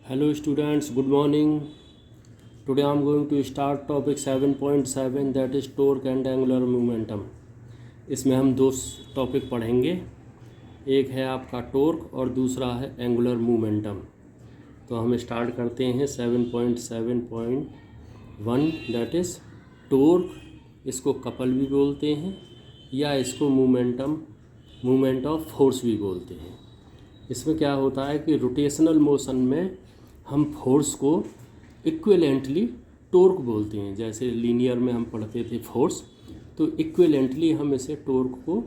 Hello students, good morning. Today I am going to start topic 7.7 that is torque and angular momentum. इसमें हम दो topic पढ़ेंगे, एक है आपका टॉर्क और दूसरा है एंगुलर मोमेंटम। तो हम स्टार्ट करते हैं 7.7.1 दैट इज़ टॉर्क। इसको कपल भी बोलते हैं या इसको मूवमेंट ऑफ फोर्स भी बोलते हैं। इसमें क्या होता है कि रोटेशनल मोशन में हम फोर्स को इक्विवेलेंटली टॉर्क बोलते हैं। जैसे लीनियर में हम पढ़ते थे फोर्स, तो इक्विवेलेंटली हम इसे टॉर्क को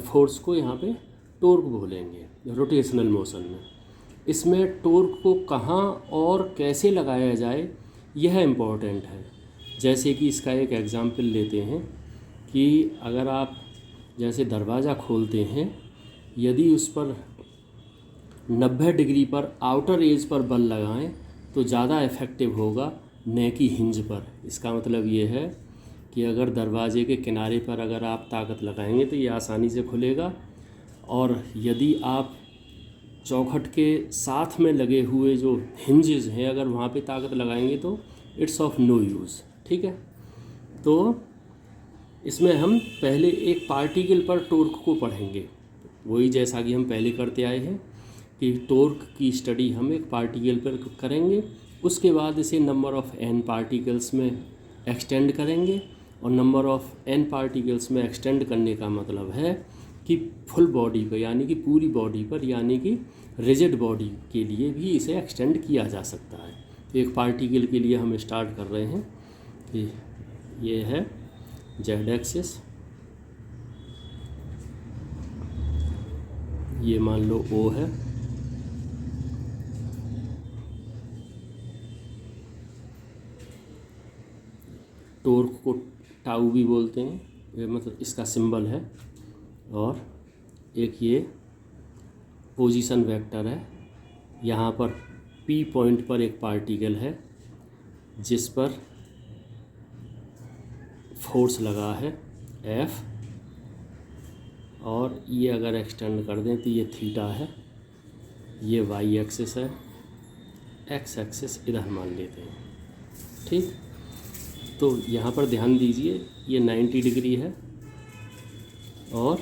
फोर्स को यहाँ पे टॉर्क बोलेंगे रोटेशनल मोशन में। इसमें टॉर्क को कहाँ और कैसे लगाया जाए यह इम्पोर्टेंट है। जैसे कि इसका एक एग्जांपल लेते हैं कि अगर आप जैसे दरवाज़ा खोलते हैं, यदि उस पर 90 डिग्री पर आउटर एज पर बल लगाएं तो ज़्यादा इफ़ेक्टिव होगा न कि हिंज पर। इसका मतलब ये है कि अगर दरवाजे के किनारे पर अगर आप ताकत लगाएंगे तो ये आसानी से खुलेगा, और यदि आप चौखट के साथ में लगे हुए जो हिंजेस हैं अगर वहाँ पे ताकत लगाएंगे तो इट्स ऑफ नो यूज़। ठीक है, तो इसमें हम पहले एक पार्टिकल पर टॉर्क को पढ़ेंगे, वही जैसा कि हम पहले करते आए हैं कि टॉर्क की स्टडी हम एक पार्टिकल पर करेंगे, उसके बाद इसे नंबर ऑफ़ n पार्टिकल्स में एक्सटेंड करेंगे। और नंबर ऑफ़ n पार्टिकल्स में एक्सटेंड करने का मतलब है कि फुल बॉडी पर यानी कि पूरी बॉडी पर यानी कि रिजिड बॉडी के लिए भी इसे एक्सटेंड किया जा सकता है। तो एक पार्टिकल के लिए हम स्टार्ट कर रहे हैं कि ये है जेड एक्सिस, ये मान लो O है, टॉर्क को टाउ भी बोलते हैं, ये मतलब इसका सिंबल है। और एक ये पोजीशन वेक्टर है, यहाँ पर P पॉइंट पर एक पार्टिकल है जिस पर फोर्स लगा है F, और ये अगर एक्सटेंड कर दें तो ये थीटा है, ये वाई एक्सिस है, एक्स एक्सिस इधर मान लेते हैं। ठीक, तो यहाँ पर ध्यान दीजिए ये 90 डिग्री है, और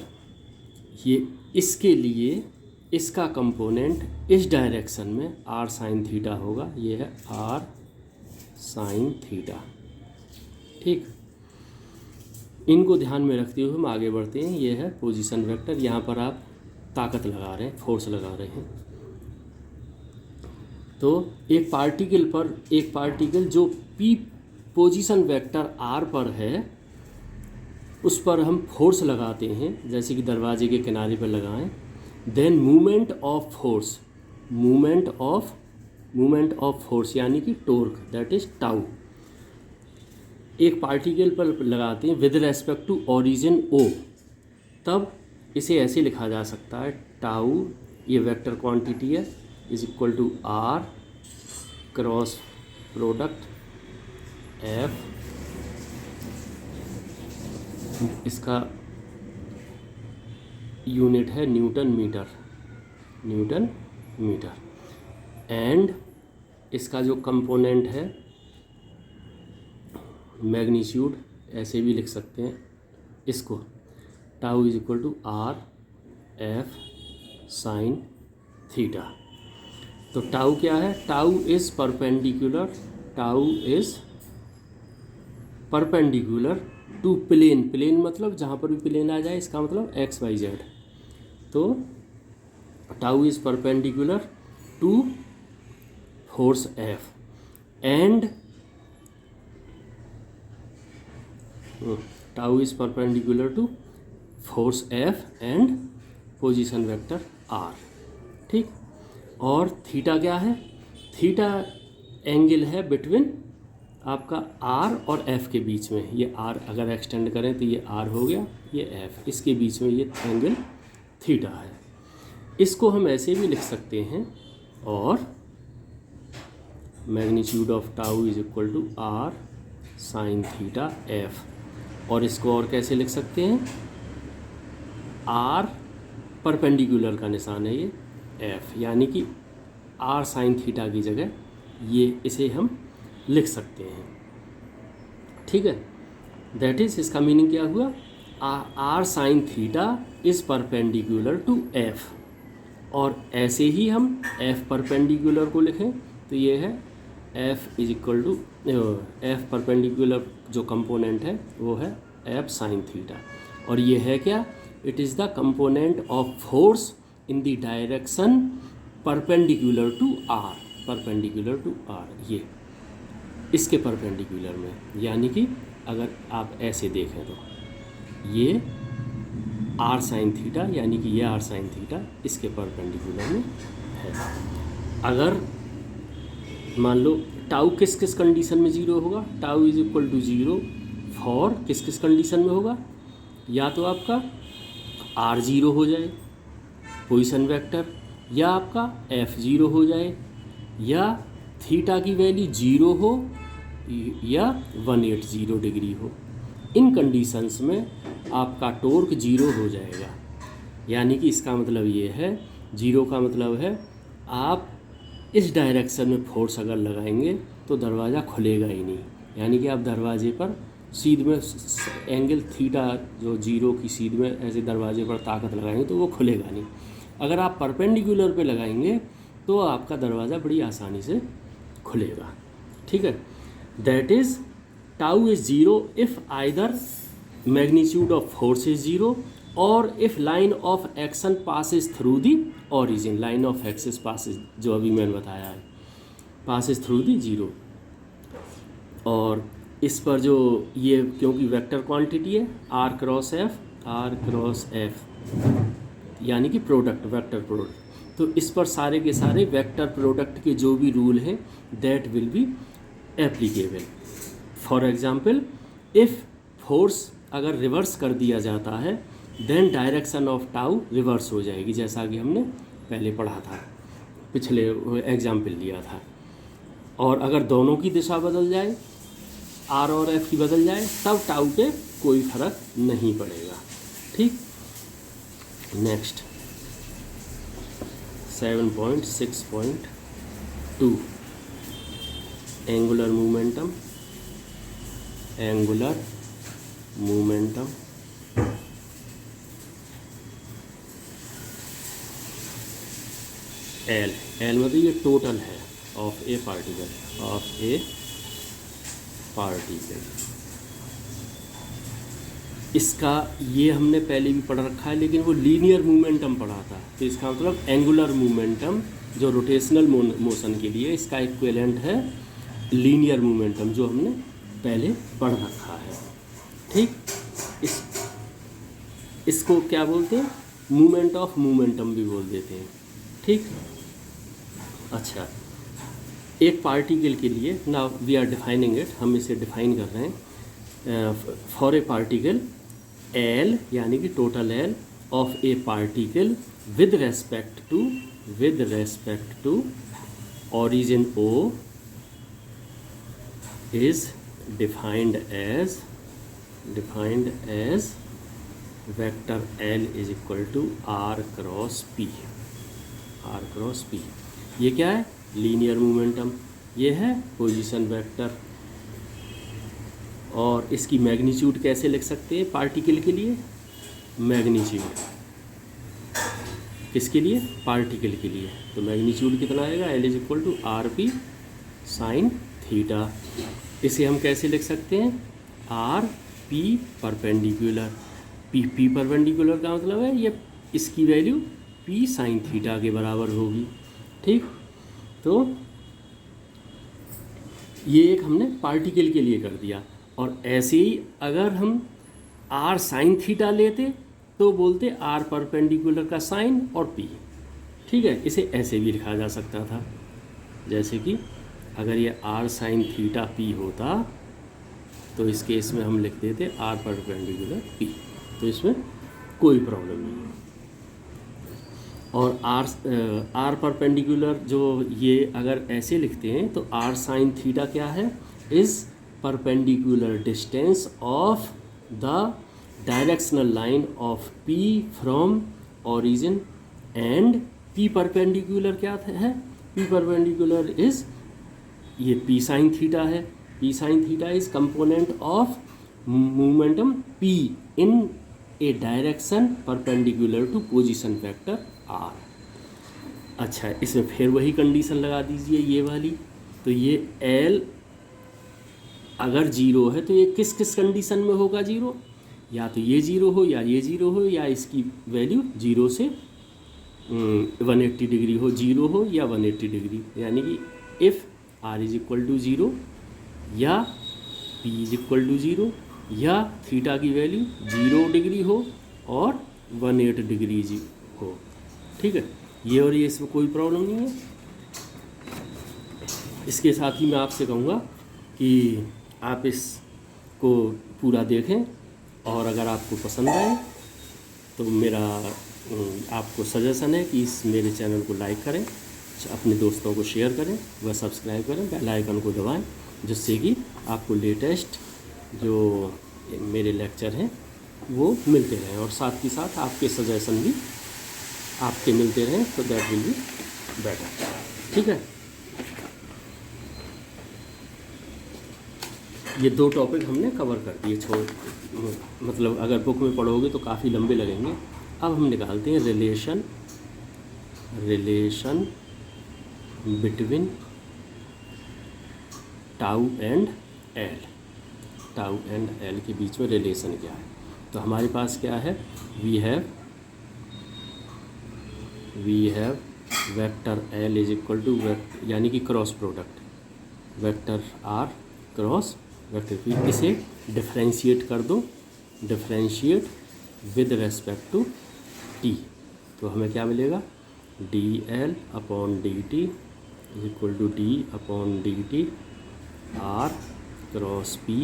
ये इसके लिए इसका कंपोनेंट इस डायरेक्शन में r साइन थीटा होगा, ये है r साइन थीटा। ठीक, इनको ध्यान में रखते हुए हम आगे बढ़ते हैं। ये है पोजीशन वेक्टर, यहाँ पर आप ताकत लगा रहे हैं, फोर्स लगा रहे हैं। तो एक पार्टिकल जो P पोजीशन वेक्टर r पर है उस पर हम फोर्स लगाते हैं, जैसे कि दरवाजे के किनारे पर लगाएं। देन मूवमेंट ऑफ फोर्स यानी कि टॉर्क दैट इज टाउ एक पार्टिकल पर लगाते हैं with respect to origin O, तब इसे ऐसे लिखा जा सकता है टाउ, ये वेक्टर क्वांटिटी है, is equal to r cross product F, इसका यूनिट है न्यूटन मीटर, एंड इसका जो कंपोनेंट है मैग्नीट्यूड, ऐसे भी लिख सकते हैं इसको, tau is equal to r F sine theta. तो टाउ क्या है? Tau is perpendicular to plane मतलब जहाँ पर भी प्लेन आ जाए इसका मतलब एक्स वाई जेड। तो tau is perpendicular to force F and tau is perpendicular to force F and position vector R। ठीक, और थीटा क्या है? थीटा एंगल है बिटवीन आपका R और F के बीच में। ये R अगर एक्सटेंड करें तो ये R हो गया, ये F, इसके बीच में ये एंगल थीटा है। इसको हम ऐसे भी लिख सकते हैं, और magnitude of tau is equal to R sine theta F। और इसको और कैसे लिख सकते हैं? R परपेंडिकुलर का निशान है ये F, यानी कि आर साइन थीटा की जगह ये इसे हम लिख सकते हैं, ठीक है। दैट इज़, इसका मीनिंग क्या हुआ, R sine theta is perpendicular to F. और ऐसे ही हम एफ परपेंडिकुलर को लिखें तो ये है F is equal to F perpendicular जो कंपोनेंट है वो है एफ साइन थीटा। और ये है क्या, it is the component of force in the direction perpendicular to R, perpendicular to R, ये इसके परपेंडिकुलर में। यानी कि अगर आप ऐसे देखें तो ये आर साइन थीटा, यानी कि ये आर साइन थीटा इसके परपेंडिकुलर में है। अगर मान लो टाउ किस किस कंडीशन में ज़ीरो होगा, tau is equal to zero for किस किस कंडीशन में होगा, या तो आपका आर ज़ीरो हो जाए पोजीशन वेक्टर, या आपका एफ ज़ीरो हो जाए, या थीटा की वैल्यू ज़ीरो हो, या 180 डिग्री हो। इन कंडीशंस में आपका टॉर्क ज़ीरो हो जाएगा। यानी कि इसका मतलब ये है, ज़ीरो का मतलब है आप इस डायरेक्शन में फोर्स अगर लगाएंगे तो दरवाज़ा खुलेगा ही नहीं। यानी कि आप दरवाजे पर सीध में एंगल थीटा जो ज़ीरो की सीध में ऐसे दरवाजे पर ताकत लगाएंगे तो वो खुलेगा नहीं। अगर आप परपेंडिकुलर पे लगाएंगे तो आपका दरवाज़ा बड़ी आसानी से खुलेगा, ठीक है। That is tau is zero if either magnitude of force is zero और if line of action passes through the origin, line of axis passes जो अभी मैंने बताया है, पासिस थ्रू दी ज़ीरो। और इस पर जो ये क्योंकि वेक्टर क्वांटिटी है आर क्रॉस एफ यानी कि प्रोडक्ट, वेक्टर प्रोडक्ट, तो इस पर सारे के सारे वेक्टर प्रोडक्ट के जो भी रूल हैं that will be applicable. For example, if force अगर रिवर्स कर दिया जाता है then direction of tau reverse हो जाएगी, जैसा कि हमने पहले पढ़ा था, पिछले एग्जाम्पल दिया था। और अगर दोनों की दिशा बदल जाए, आर और एफ की बदल जाए, तब टाउ पे कोई फर्क नहीं पड़ेगा, ठीक। Next 7.6.2 angular momentum, angular momentum L, L मतलब ये टोटल है of a particle, of a particle. इसका ये हमने पहले भी पढ़ रखा है, लेकिन वो लीनियर मोमेंटम पढ़ा था। तो इसका मतलब एंगुलर मोमेंटम जो रोटेशनल मोशन के लिए इसका इक्विवेलेंट है लीनियर मोमेंटम, जो हमने पहले पढ़ रखा है, ठीक। इसको क्या बोलते हैं, मोमेंट ऑफ मोमेंटम भी बोल देते हैं, ठीक। अच्छा, एक पार्टिकल के लिए now we are defining it, हम इसे डिफाइन कर रहे हैं। फॉर ए पार्टिकल एल यानी कि total L of a particle with respect to origin O is defined as vector L is equal to R cross P। ये क्या है, लीनियर मोमेंटम, ये है पोजीशन वेक्टर। और इसकी मैग्नीट्यूड कैसे लिख सकते हैं पार्टिकल के लिए, मैग्नीट्यूड किसके लिए, पार्टिकल के लिए, तो मैग्नीट्यूड कितना आएगा, L is equal to R P sine theta. इसे हम कैसे लिख सकते हैं, R P perpendicular, P perpendicular का मतलब है ये इसकी वैल्यू पी साइन थीटा के बराबर होगी, ठीक। तो ये एक हमने पार्टिकल के लिए कर दिया। और ऐसे ही अगर हम आर साइन थीटा लेते तो बोलते आर परपेंडिकुलर का साइन और पी, ठीक है। इसे ऐसे भी लिखा जा सकता था, जैसे कि अगर ये आर साइन थीटा पी होता तो इस केस में हम लिख देते आर परपेंडिकुलर पी, तो इसमें कोई प्रॉब्लम नहीं है। और आर परपेंडिकुलर जो ये अगर ऐसे लिखते हैं तो आर साइन थीटा क्या है, is perpendicular distance of the directional line of P from origin, and P perpendicular क्या है, पी परपेंडिकुलर इज, ये पी साइन थीटा है, P sine theta is component of momentum P in a direction perpendicular to position vector R. अच्छा, इसमें फिर वही condition लगा दीजिए ये वाली। तो ये एल अगर जीरो है तो ये किस किस कंडीशन में होगा जीरो, या तो ये जीरो हो या ये जीरो हो, या इसकी वैल्यू जीरो से 180 डिग्री हो, जीरो हो या 180 डिग्री, यानी कि if r is equal to zero या p is equal to zero या थीटा की वैल्यू 0 डिग्री हो और 180 डिग्री हो। ठीक है, ये और ये, इसमें कोई प्रॉब्लम नहीं है। इसके साथ ही मैं आपसे कहूँगा कि आप इसको पूरा देखें, और अगर आपको पसंद आए तो मेरा आपको सजेशन है कि इस मेरे चैनल को लाइक करें, अपने दोस्तों को शेयर करें, व सब्सक्राइब करें, बेल आइकन को दबाएं, जिससे कि आपको लेटेस्ट जो मेरे लेक्चर हैं वो मिलते रहें, और साथ ही साथ आपके सजेशन भी आपके मिलते रहें, तो दैट विल बी बेटर। ठीक है, ये 2 टॉपिक हमने कवर कर दिए। मतलब अगर बुक में पढ़ोगे तो काफ़ी लंबे लगेंगे। अब हम निकालते हैं relation between tau and L. Tau and L के बीच में रिलेशन क्या है। तो हमारे पास क्या है, we have vector L is equal to यानी कि cross product vector R cross vector P. इसे डिफ्रेंशिएट कर दो, differentiate with respect to T, तो हमें क्या मिलेगा, D L upon D T is equal to D upon D T R cross P,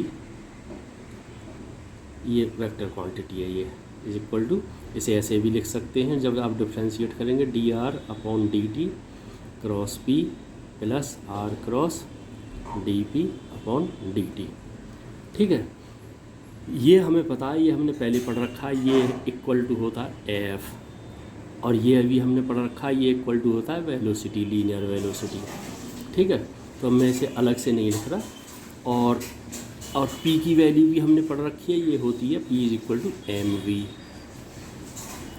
ये वेक्टर क्वांटिटी है, ये इज इक्वल टू, इसे ऐसे भी लिख सकते हैं जब आप डिफ्रेंशिएट करेंगे, d r upon D t cross p plus r cross d p upon D t. ठीक है, ये हमें पता है, ये हमने पहले पढ़ रखा है, ये इक्वल टू होता है एफ, और ये अभी हमने पढ़ रखा है, ये इक्वल टू होता है वेलोसिटी, लीनियर वेलोसिटी। ठीक है, तो मैं इसे अलग से नहीं लिख रहा। और p की वैल्यू भी हमने पढ़ रखी है, ये होती है p is equal to m v.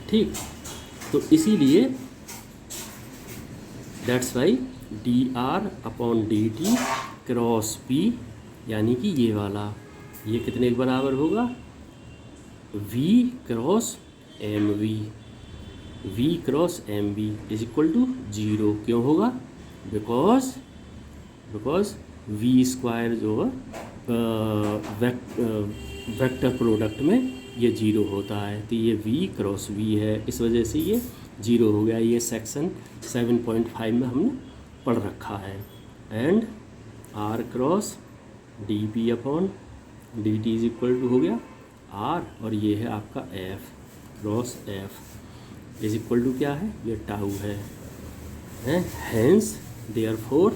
ठीक, तो इसीलिए that's why d r upon D t cross p, यानी कि ये वाला, ये कितने के बराबर होगा, v cross m v, v cross m v is equal to 0। क्यों होगा, बिकॉज v स्क्वायर जो है वेक्टर प्रोडक्ट में ये 0 होता है, तो ये v क्रॉस v है, इस वजह से ये 0 हो गया। ये सेक्शन 7.5 में हमने पढ़ रखा है। And r cross d p upon D T is equal to हो गया r, और ये है आपका f cross f is equal to क्या है, ये टाउ है। Hence therefore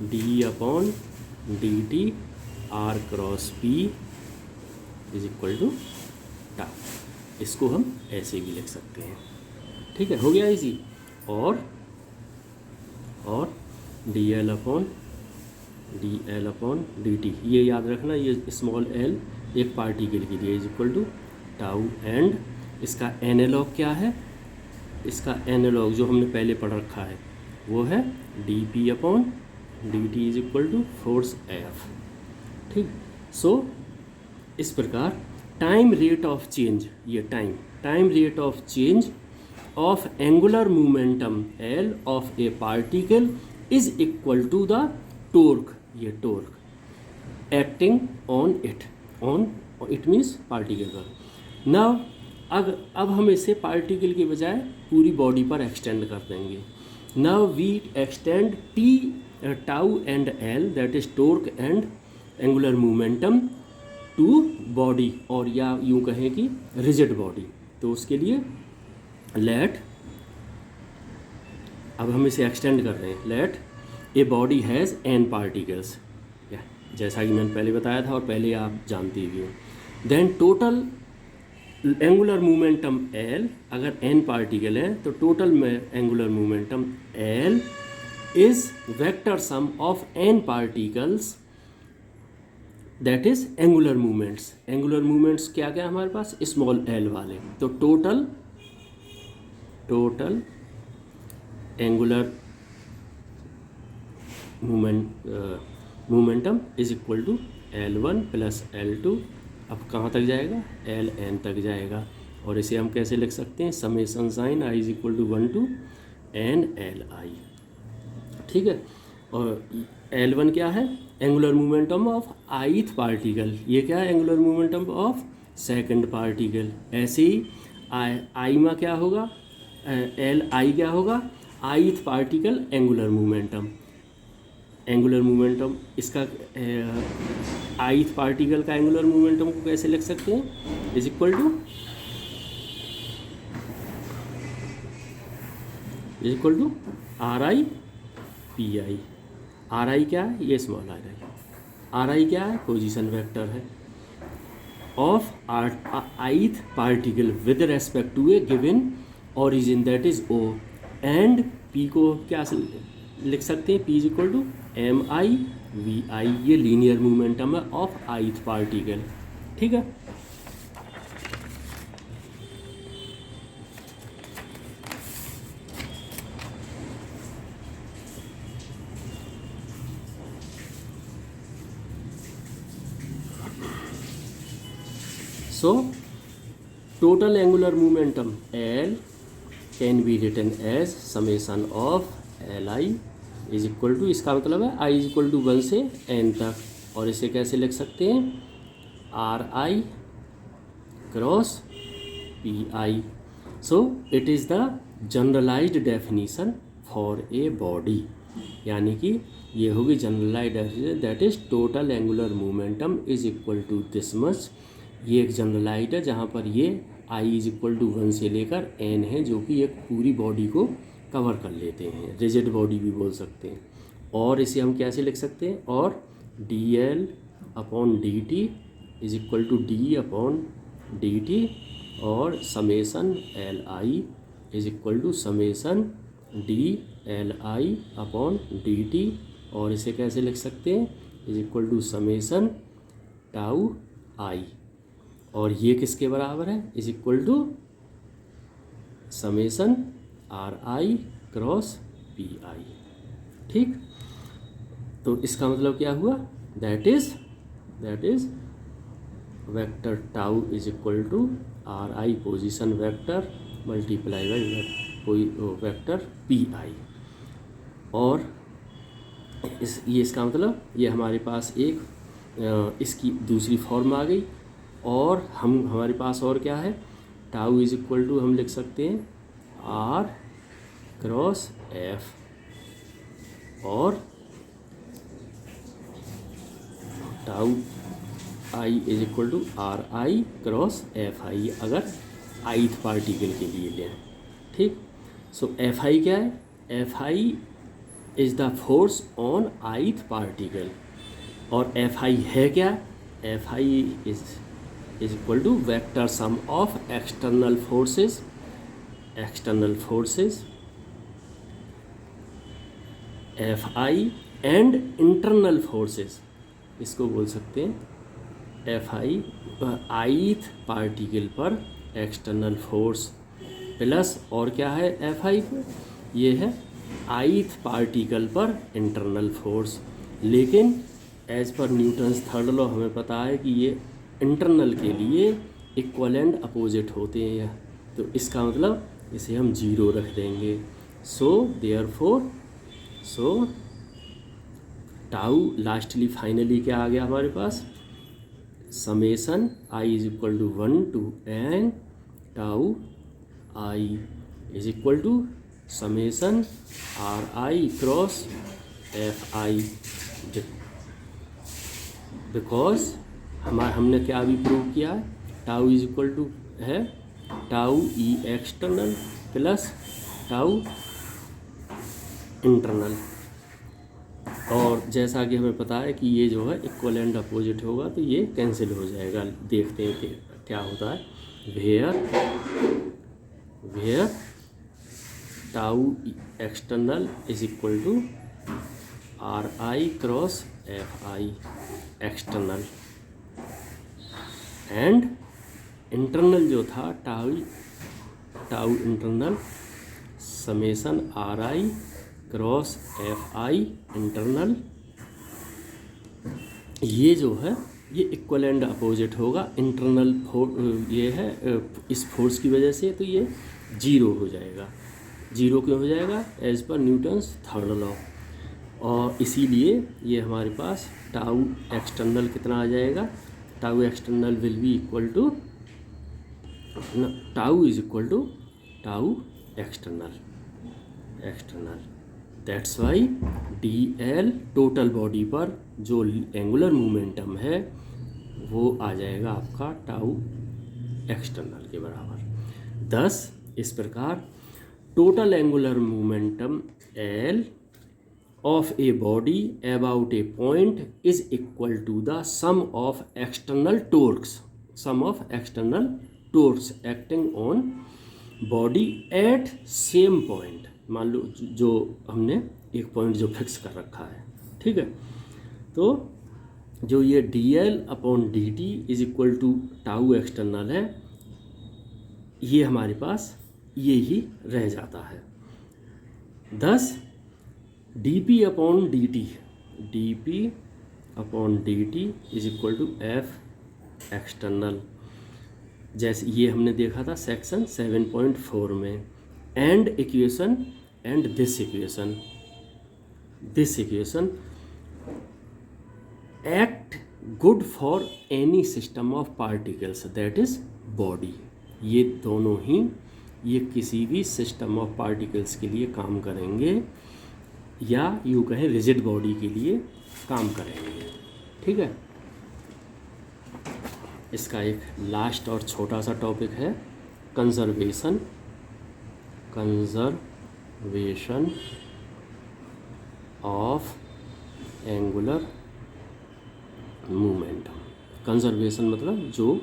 d upon D T R cross p is equal to tau. इसको हम ऐसे भी लिख सकते हैं। ठीक है, हो गया इजी। और D L upon D T, ये याद रखना, ये स्मॉल एल एक पार्टिकल के लिए is equal to tau. And इसका एनालॉग क्या है, इसका एनालॉग जो हमने पहले पढ़ रखा है वो है d p upon D T is equal to force F. ठीक, सो इस प्रकार टाइम रेट ऑफ चेंज, ये time rate of change of angular momentum L of a particle is equal to the torque, ये torque acting on it means particle पर। Now अब हम इसे particle के बजाय पूरी बॉडी पर एक्सटेंड कर देंगे। Now we extend t tau and l, that is torque and angular momentum to body, और या यूँ कहें कि रिजिड बॉडी। तो उसके लिए अब हम इसे एक्सटेंड कर रहे हैं। Let a body has n particles, जैसा कि मैंने पहले बताया था और पहले आप जानते भी हो। Then total angular momentum L, अगर n पार्टिकल हैं तो टोटल में angular momentum L is vector sum of n particles that is angular movements. Angular movements क्या क्या हमारे पास, स्मॉल l वाले। तो total angular momentum is equal to L1 plus L2। अब कहाँ तक जाएगा, Ln तक जाएगा। और इसे हम कैसे लिख सकते हैं, summation sign i is equal to 1 to n Li। ठीक है। और L1 क्या है, angular momentum of ith particle. ये क्या है, angular momentum of second particle. ऐसे ही I में क्या होगा, Li क्या होगा, ith particle angular momentum. Angular momentum इसका ith पार्टिकल का एंगुलर मोमेंटम को कैसे लिख सकते हैं, is equal to RI PI। RI क्या है, ये स्मॉल RI क्या है, पोजीशन वेक्टर है of ith particle with respect to a given origin that is O। And P को क्या लिख सकते हैं, P is equal to MI/VI। ये लीनियर मोमेंटम है ऑफ ith पार्टिकल। ठीक है। So total angular momentum L can be written as summation of Li is equal to, इसका मतलब है I is equal to 1 से n तक। और इसे कैसे लिख सकते हैं, RI cross PI। So it is the generalized definition for a body। यानी कि ये होगी generalised definition, that is total angular momentum is equal to this much. ये एक जनरलाइज्ड है जहाँ पर ये I इज इक्वल टू 1 से लेकर n है, जो कि एक पूरी बॉडी को कवर कर लेते हैं, रिजिड बॉडी भी बोल सकते हैं। और इसे हम कैसे लिख सकते हैं, और dl/dt is equal to d/dt और summation Li is equal to summation dLi/dt। और इसे कैसे लिख सकते हैं, is equal to summation tau i। और ये किसके बराबर है, is equal to summation RI cross PI। ठीक। तो इसका मतलब क्या हुआ, that is vector tau is equal to RI position vector multiply by vector PI। और इसका मतलब ये हमारे पास एक इसकी दूसरी फॉर्म आ गई। और हमारे पास और क्या है, टाउ इज इक्वल टू हम लिख सकते हैं R क्रॉस F, और tau I is equal to RI cross FI, अगर ith पार्टिकल के लिए लें। ठीक। सो FI क्या है, FI is the force on ith particle. और FI है क्या, FI is equal to vector sum of external forces FI and internal forces. इसको बोल सकते हैं FI ith पार्टिकल पर एक्सटर्नल फोर्स प्लस और क्या है FI पर, ये है ith पार्टिकल पर इंटरनल फोर्स। लेकिन as per Newton's third law हमें पता है कि ये इंटरनल के लिए इक्वलेंट अपोजिट होते हैं, तो इसका मतलब इसे हम 0 रख देंगे। So therefore tau lastly finally क्या आ गया हमारे पास, summation I is equal to 1 to n tau I is equal to summation RI cross FI। Because हमने क्या अभी प्रूव किया है, टाउ इज इक्वल टू है tau E external plus tau internal. और जैसा कि हमें पता है कि ये जो है इक्वलेंट अपोजिट होगा, तो ये कैंसिल हो जाएगा। देखते हैं कि क्या होता है। Where tau external is equal to r i cross f i external, and internal जो था tau internal summation r i cross f i internal, ये जो है ये इक्वल एंड अपोजिट होगा। इंटरनल ये है इस फोर्स की वजह से, तो ये जीरो हो जाएगा। जीरो क्यों हो जाएगा? As per Newton's third law. और इसीलिए ये हमारे पास टाउ एक्सटर्नल कितना आ जाएगा? Tau external will be equal to tau is equal to tau external. That's why d l total body पर जो एंगुलर मोमेंटम है वो आ जाएगा आपका टाउ एक्सटर्नल के बराबर। thus इस प्रकार total angular momentum L of a body about a point is equal to the sum of external torques acting on body at same point। मान लो जो हमने एक पॉइंट जो फिक्स कर रखा है, ठीक है, तो जो ये d L upon D T is equal to tau external है, ये हमारे पास ये ही रह जाता है। thus d p upon D T is equal to f external, जैसे ये हमने देखा था सेक्शन 7.4 में। And equation and this equation act good for any system of particles that is body. ये दोनों ही ये किसी भी सिस्टम ऑफ पार्टिकल्स के लिए काम करेंगे, या यूँ कहें रिजिड बॉडी के लिए काम करेंगे, ठीक है। इसका एक लास्ट और छोटा सा टॉपिक है conservation of angular momentum. Conservation मतलब जो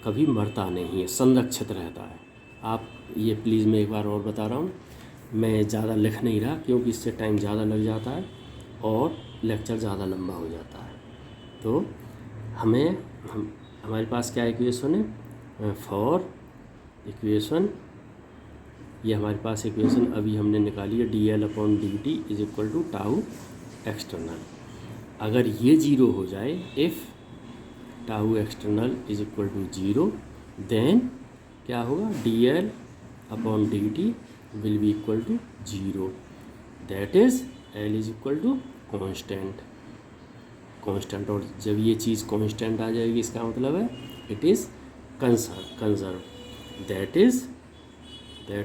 कभी मरता नहीं है, संरक्षित रहता है। आप ये प्लीज़ मैं एक बार और बता रहा हूँ, मैं ज़्यादा लिख नहीं रहा क्योंकि इससे टाइम ज़्यादा लग जाता है और लेक्चर ज़्यादा लंबा हो जाता है। तो हमारे पास क्या इक्वेशन है? फॉर इक्वेशन, ये हमारे पास इक्वेशन अभी हमने निकाली है, d L upon D T is equal to tau external. अगर ये जीरो हो जाए, if tau external is equal to zero, then क्या होगा? D L upon D t will be equal to 0, that is L is equal to constant। और जब ये चीज़ constant आ जाएगी इसका मतलब है it is conserve, that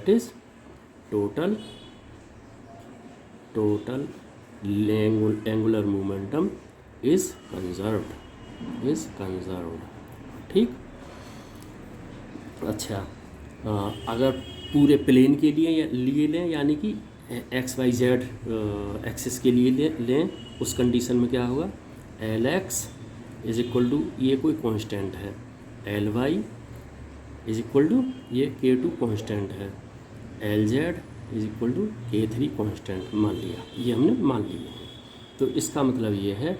is total angular momentum is conserved, ठीक। अच्छा, अगर पूरे प्लेन के लिए लें, यानी कि एक्स वाई जेड एक्सिस के लिए लें, उस कंडीशन में क्या होगा? L x is equal to, ये कोई कांस्टेंट है, l y is equal to, ये के टू कांस्टेंट है, l z is equal to k three constant मान लिया, ये हमने मान लिया है। तो इसका मतलब ये है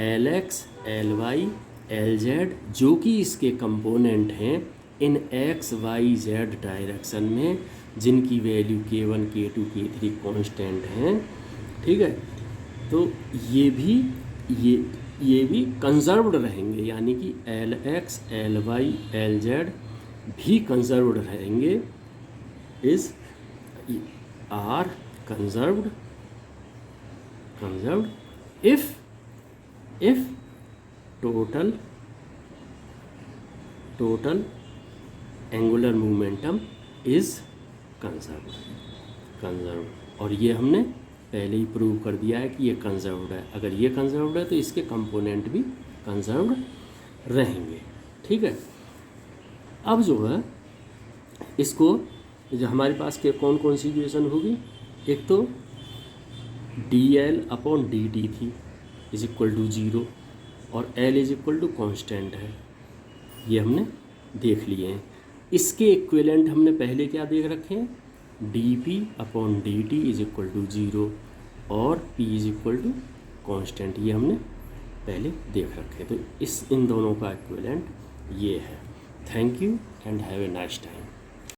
l x, l y, l z जो कि इसके कंपोनेंट हैं इन एक्स वाई जेड डायरेक्शन में, जिनकी value K1 K2 K3 constant हैं, ठीक है, तो ये भी कंजर्व्ड रहेंगे, यानी कि l x, l y, l z भी कंजर्व्ड रहेंगे, is are conserved if total angular momentum is conserved. और ये हमने पहले ही प्रूव कर दिया है कि ये कंजर्व्ड है। अगर ये कंजर्व्ड है तो इसके कंपोनेंट भी कंजर्व्ड रहेंगे, ठीक है। अब जो है इसको, जो हमारे पास के कौन कौन सी इक्वेशन होगी? एक तो d L upon D t थी इज इक्वल टू 0, और l is equal to constant है, ये हमने देख लिए हैं। इसके इक्विवेलेंट हमने पहले क्या देख रखे हैं? D p upon D T is equal to 0, और P is equal to constant, ये हमने पहले देख रखे। तो इन दोनों का इक्विवेलेंट ये है। Thank you and have a nice time.